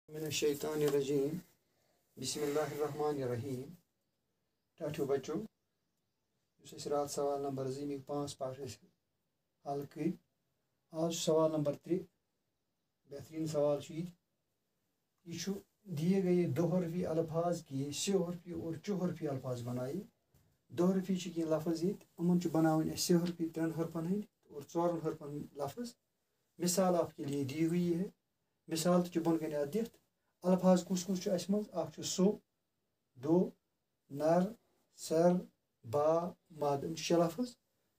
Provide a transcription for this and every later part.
मिनश्शैतानिर्रजीम बिस्मिल्लाहिर्रहमानिर्रहीम। टाठियो बच्चों रात सवाल नंबर 5 पाठ हल कर। आज सवाल नंबर 3 बेहतरीन सवाल ये दिए गए दोहरफी अल्फाज की सेहरफी और चौहरफी अल्फाज बनाए। दोहरफी कह लफ्ज ये बनावन सेहरफी 3 हरफन हंद और 4 हरफन लफ्ज। मिसाल आपके लिए दी हुई है। मिसाल तो बन कन दिख अल्फाज कुस मज सो दो नर सर बा मद 6 लफ्ज।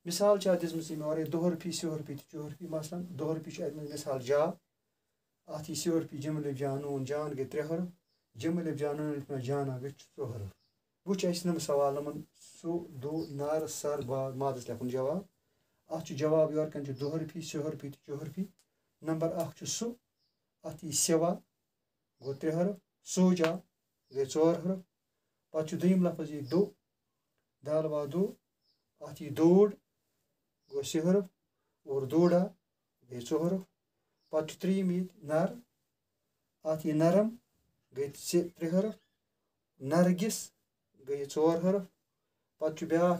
मिसाल दिम और दोहरफी सेहरफी तो चौहरफी। मसलन दोहरफी मिसाल जा अत सेहरफी जम लिफ जा नून जान गई 3 हरफ। जम लिफ जा नून जाना गई 4 हरफ। वुच सवाल सो दो नर सर बा मदस लिखुन जवाब। अत जवाब योर कन दोहरफी सेहरफी तो चौहरफी। नंबर 1 सो अत सेवा गो 3 हरफ। सोजा गई 4 हरफ। पे दोम लफ्ज ये दो दालवा दो अत दौड़ गो 6 हरफ और दौड़ा गई 4 हरफ। पे त्रीम ये नर अत नरम गई 3 हरफ। नरगिस गई 4 हरफ। पे ब्या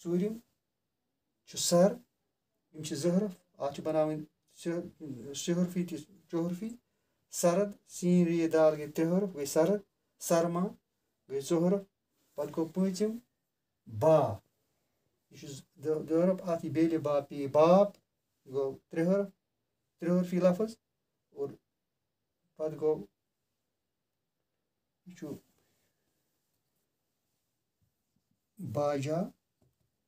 चूरिम सर 2 हरफ। अत बनावन सेहरफी तो चौहरफी। सरद सीन री दाल गई 3 हरफ गई सरद। सरमा गई 4 हरफ। पे गो पूंचम बा यह 2 हरफ। अत बेल बा पी बाप गो 3 हरफ 3 हरफी लफ्ज। और पे गो बाजा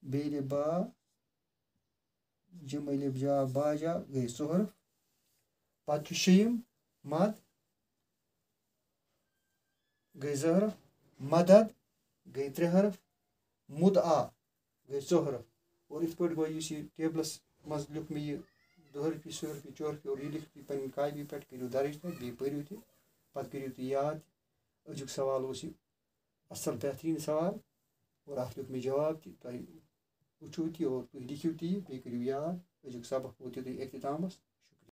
बेल बा जम लिफ जा बाजा गई 4 हरफ। पे शेयम मद गई 2 हरफ। मदद गई 3 हरफ। मुदआ गई 4 हरफ। और इत पे गो टेबलस मज लिख मे यह दोहरफी सेहरफी चौहरफी और यह लिख पे कापी पे करो दर्ज बे पढ़ो पे करो तुम याद। अजुक सवाल असल बेहतरीन सवाल और अत लिख मे जवाब तुम वुचो और तुम लिखो बे करो याद। अजुक सबक वोत अख्तितामस।